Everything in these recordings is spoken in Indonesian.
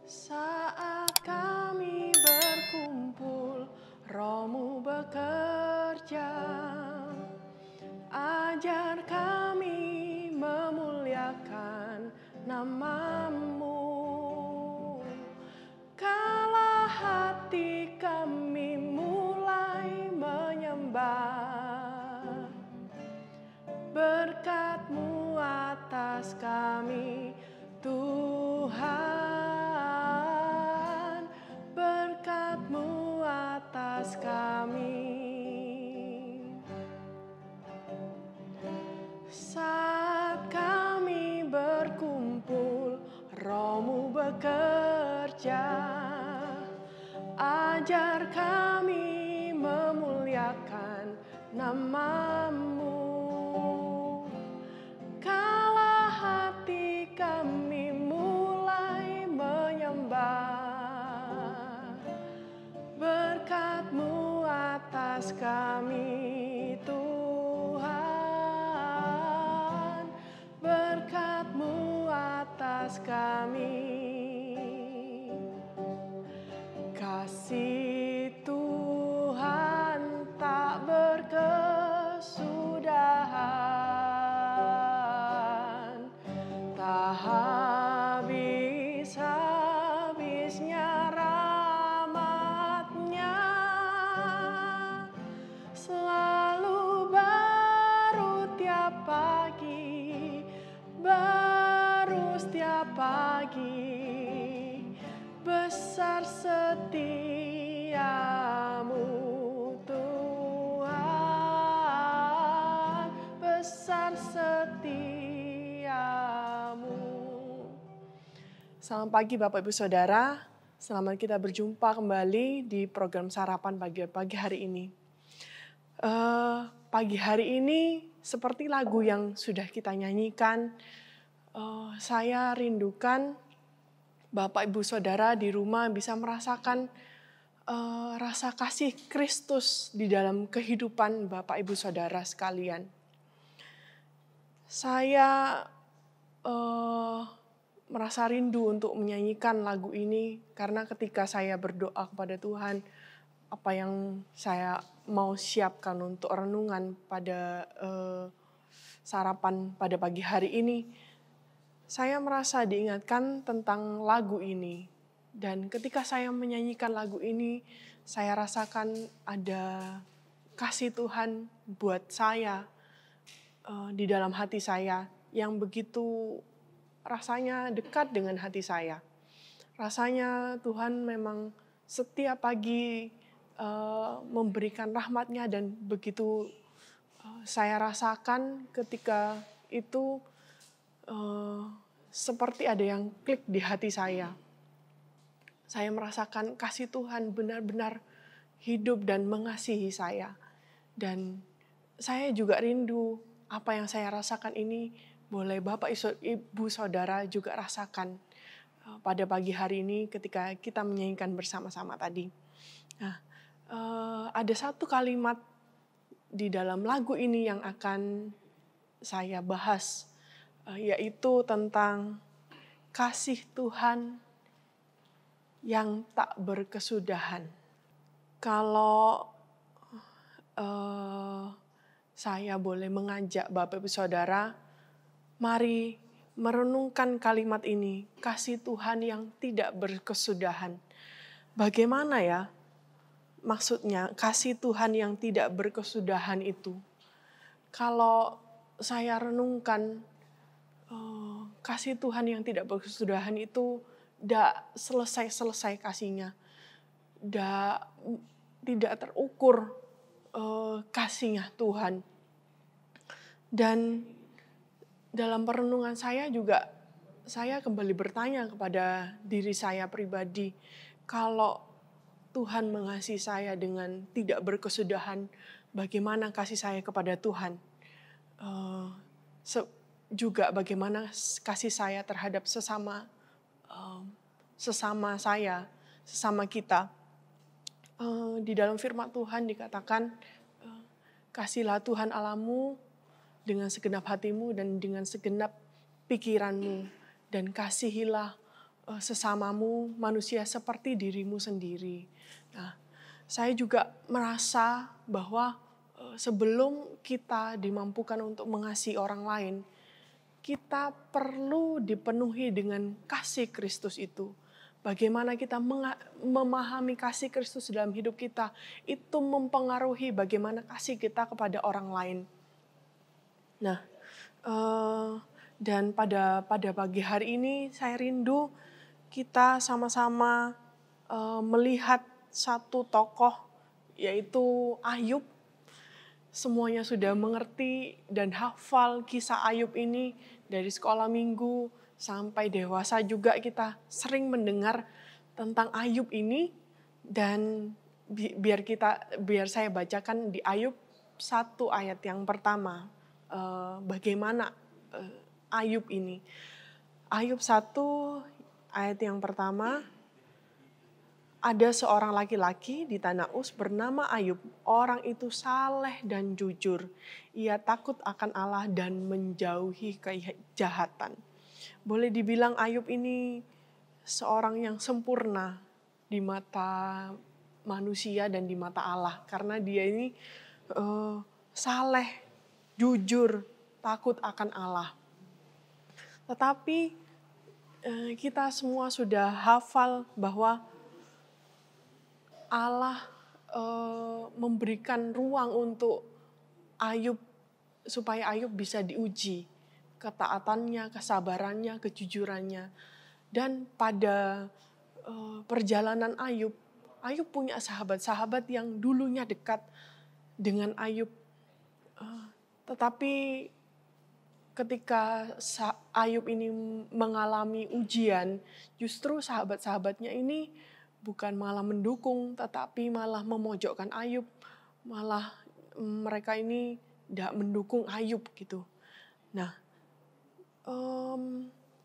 Saat kami berkumpul, Roh-Mu bekerja. Ajar kami memuliakan nama-Mu. Kala hati kami mulai menyembah, berkat-Mu atas kami, Tuhan, berkat-Mu atas kami. Saat kami berkumpul, Roh-Mu bekerja. Ajar kami memuliakan nama-Mu. Kala hati kami mulai menyembah, berkat-Mu atas kami, Tuhan, berkat-Mu atas kami. Kasih Tuhan tak berkesudahan, tak habis-habisnya rahmat-Nya, selalu baru tiap pagi, baru setiap pagi. Besar setia-Mu, Tuhan, besar setia-Mu. Selamat pagi Bapak Ibu Saudara, selamat kita berjumpa kembali di program Sarapan pagi hari ini. Pagi hari ini seperti lagu yang sudah kita nyanyikan, saya rindukan Bapak Ibu Saudara di rumah bisa merasakan rasa kasih Kristus di dalam kehidupan Bapak Ibu Saudara sekalian. Saya merasa rindu untuk menyanyikan lagu ini karena ketika saya berdoa kepada Tuhan, apa yang saya mau siapkan untuk renungan pada sarapan pada pagi hari ini, saya merasa diingatkan tentang lagu ini. Dan ketika saya menyanyikan lagu ini, saya rasakan ada kasih Tuhan buat saya di dalam hati saya yang begitu rasanya dekat dengan hati saya. Rasanya Tuhan memang setiap pagi memberikan rahmat-Nya dan begitu saya rasakan ketika itu seperti ada yang klik di hati saya. Saya merasakan kasih Tuhan benar-benar hidup dan mengasihi saya. Dan saya juga rindu apa yang saya rasakan ini boleh Bapak Ibu Saudara juga rasakan pada pagi hari ini ketika kita menyanyikan bersama-sama tadi. Nah, ada satu kalimat di dalam lagu ini yang akan saya bahas, yaitu tentang kasih Tuhan yang tak berkesudahan. Kalau saya boleh mengajak Bapak Ibu Saudara, mari merenungkan kalimat ini, kasih Tuhan yang tidak berkesudahan. Bagaimana ya maksudnya kasih Tuhan yang tidak berkesudahan itu? Kalau saya renungkan, kasih Tuhan yang tidak berkesudahan itu tidak selesai-selesai kasihnya. Tidak terukur kasihnya Tuhan. Dan dalam perenungan saya juga, saya kembali bertanya kepada diri saya pribadi, kalau Tuhan mengasihi saya dengan tidak berkesudahan, bagaimana kasih saya kepada Tuhan? Juga bagaimana kasih saya terhadap sesama saya, sesama kita. Di dalam firman Tuhan dikatakan, kasihlah Tuhan Allahmu dengan segenap hatimu dan dengan segenap pikiranmu, dan kasihilah sesamamu manusia seperti dirimu sendiri. Nah, saya juga merasa bahwa sebelum kita dimampukan untuk mengasihi orang lain, kita perlu dipenuhi dengan kasih Kristus itu. Bagaimana kita memahami kasih Kristus dalam hidup kita, itu mempengaruhi bagaimana kasih kita kepada orang lain. Nah, dan pada pagi hari ini saya rindu kita sama-sama melihat satu tokoh, yaitu Ayub. Semuanya sudah mengerti dan hafal kisah Ayub ini dari sekolah minggu sampai dewasa juga kita sering mendengar tentang Ayub ini. Dan biar saya bacakan di Ayub 1 ayat yang pertama, bagaimana Ayub ini. Ayub 1 ayat yang pertama, ada seorang laki-laki di tanah Uz bernama Ayub. Orang itu saleh dan jujur. Ia takut akan Allah dan menjauhi kejahatan. Boleh dibilang Ayub ini seorang yang sempurna di mata manusia dan di mata Allah. Karena dia ini saleh, jujur, takut akan Allah. Tetapi kita semua sudah hafal bahwa Allah memberikan ruang untuk Ayub, supaya Ayub bisa diuji ketaatannya, kesabarannya, kejujurannya. Dan pada perjalanan Ayub punya sahabat-sahabat yang dulunya dekat dengan Ayub. Tetapi ketika Ayub ini mengalami ujian, justru sahabat-sahabatnya ini bukan malah mendukung, tetapi malah memojokkan Ayub. Malah mereka ini tidak mendukung Ayub gitu. Nah,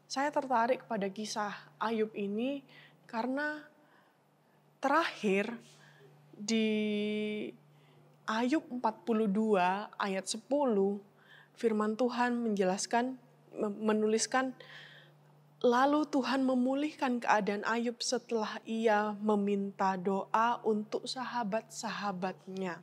saya tertarik pada kisah Ayub ini karena terakhir di Ayub 42 ayat 10, firman Tuhan menuliskan, lalu Tuhan memulihkan keadaan Ayub setelah ia meminta doa untuk sahabat-sahabatnya.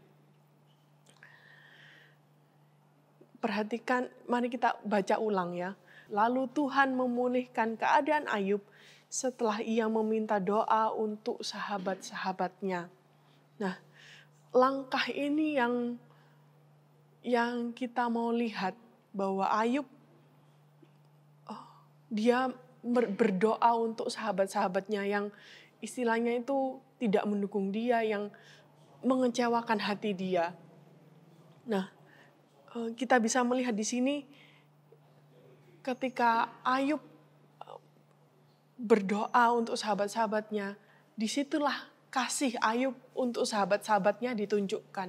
Perhatikan, mari kita baca ulang ya. Lalu Tuhan memulihkan keadaan Ayub setelah ia meminta doa untuk sahabat-sahabatnya. Nah, langkah ini yang kita mau lihat, bahwa Ayub dia berdoa untuk sahabat-sahabatnya yang istilahnya itu tidak mendukung dia, yang mengecewakan hati dia. Nah, kita bisa melihat di sini ketika Ayub berdoa untuk sahabat-sahabatnya, disitulah kasih Ayub untuk sahabat-sahabatnya ditunjukkan.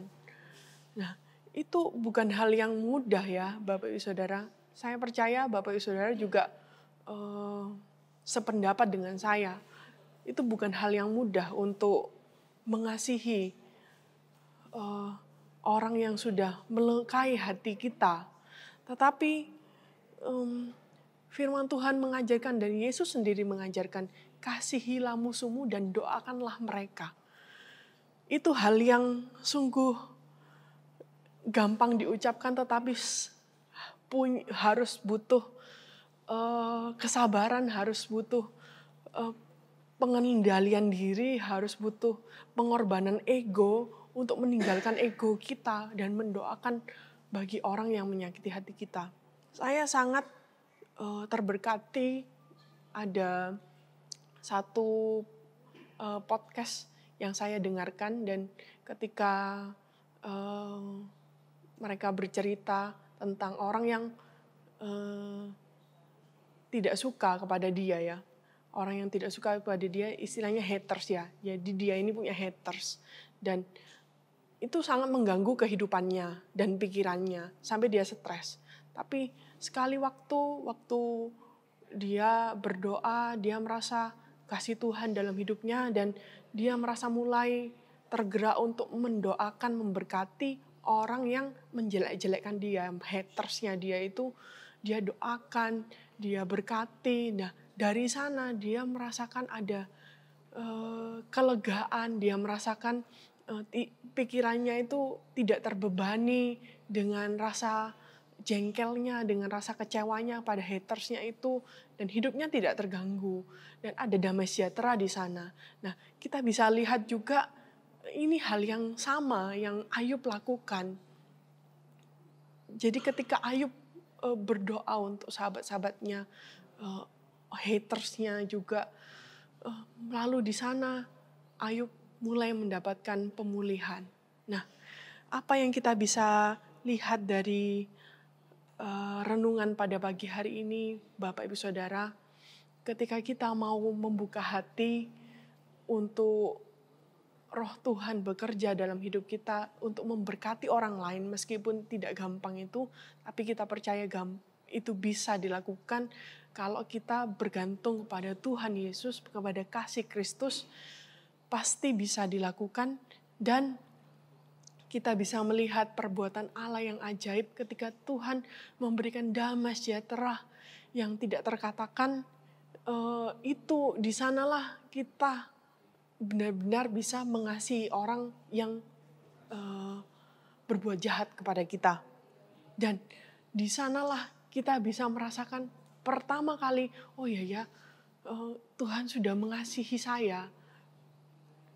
Nah, itu bukan hal yang mudah ya Bapak Ibu Saudara. Saya percaya Bapak Ibu Saudara juga sependapat dengan saya. Itu bukan hal yang mudah untuk mengasihi orang yang sudah melukai hati kita. Tetapi firman Tuhan mengajarkan, dan Yesus sendiri mengajarkan, kasihilah musuhmu dan doakanlah mereka. Itu hal yang sungguh gampang diucapkan, tetapi harus butuh kesabaran, harus butuh pengendalian diri, harus butuh pengorbanan ego untuk meninggalkan ego kita dan mendoakan bagi orang yang menyakiti hati kita. Saya sangat terberkati ada satu podcast yang saya dengarkan, dan ketika mereka bercerita tentang orang yang tidak suka kepada dia ya. Orang yang tidak suka kepada dia istilahnya haters ya. Jadi dia ini punya haters. Dan itu sangat mengganggu kehidupannya dan pikirannya. Sampai dia stres. Tapi sekali waktu dia berdoa, dia merasa kasih Tuhan dalam hidupnya. Dan dia merasa mulai tergerak untuk mendoakan, memberkati orang yang menjelek-jelekkan dia. Hatersnya dia itu dia doakan, dia berkati. Nah, dari sana dia merasakan ada kelegaan, dia merasakan pikirannya itu tidak terbebani dengan rasa jengkelnya, dengan rasa kecewanya pada hatersnya itu, dan hidupnya tidak terganggu, dan ada damai sejahtera di sana. Nah, kita bisa lihat juga ini hal yang sama yang Ayub lakukan. Jadi ketika Ayub berdoa untuk sahabat-sahabatnya, hatersnya juga, lalu di sana Ayub mulai mendapatkan pemulihan. Nah, apa yang kita bisa lihat dari renungan pada pagi hari ini, Bapak Ibu Saudara, ketika kita mau membuka hati untuk Roh Tuhan bekerja dalam hidup kita untuk memberkati orang lain, meskipun tidak gampang itu, tapi kita percaya itu bisa dilakukan kalau kita bergantung kepada Tuhan Yesus, kepada kasih Kristus, pasti bisa dilakukan, dan kita bisa melihat perbuatan Allah yang ajaib ketika Tuhan memberikan damai sejahtera yang tidak terkatakan. Itu di sanalah kita benar-benar bisa mengasihi orang yang berbuat jahat kepada kita. Dan di sanalah kita bisa merasakan pertama kali, oh iya ya, Tuhan sudah mengasihi saya.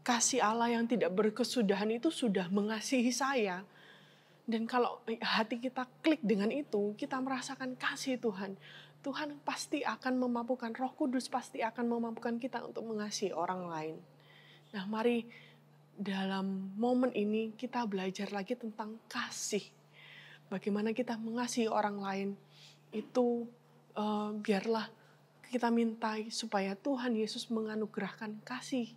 Kasih Allah yang tidak berkesudahan itu sudah mengasihi saya. Dan kalau hati kita klik dengan itu, kita merasakan kasih Tuhan. Tuhan pasti akan memampukan, Roh Kudus pasti akan memampukan kita untuk mengasihi orang lain. Nah, mari dalam momen ini kita belajar lagi tentang kasih. Bagaimana kita mengasihi orang lain, itu biarlah kita minta supaya Tuhan Yesus menganugerahkan kasih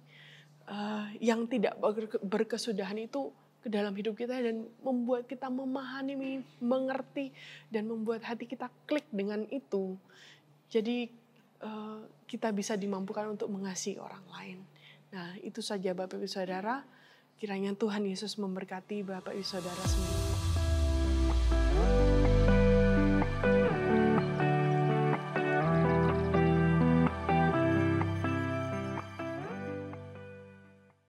yang tidak berkesudahan itu ke dalam hidup kita, dan membuat kita memahami, mengerti, dan membuat hati kita klik dengan itu. Jadi kita bisa dimampukan untuk mengasihi orang lain. Nah, itu saja Bapak Ibu Saudara. Kiranya Tuhan Yesus memberkati Bapak Ibu Saudara semua.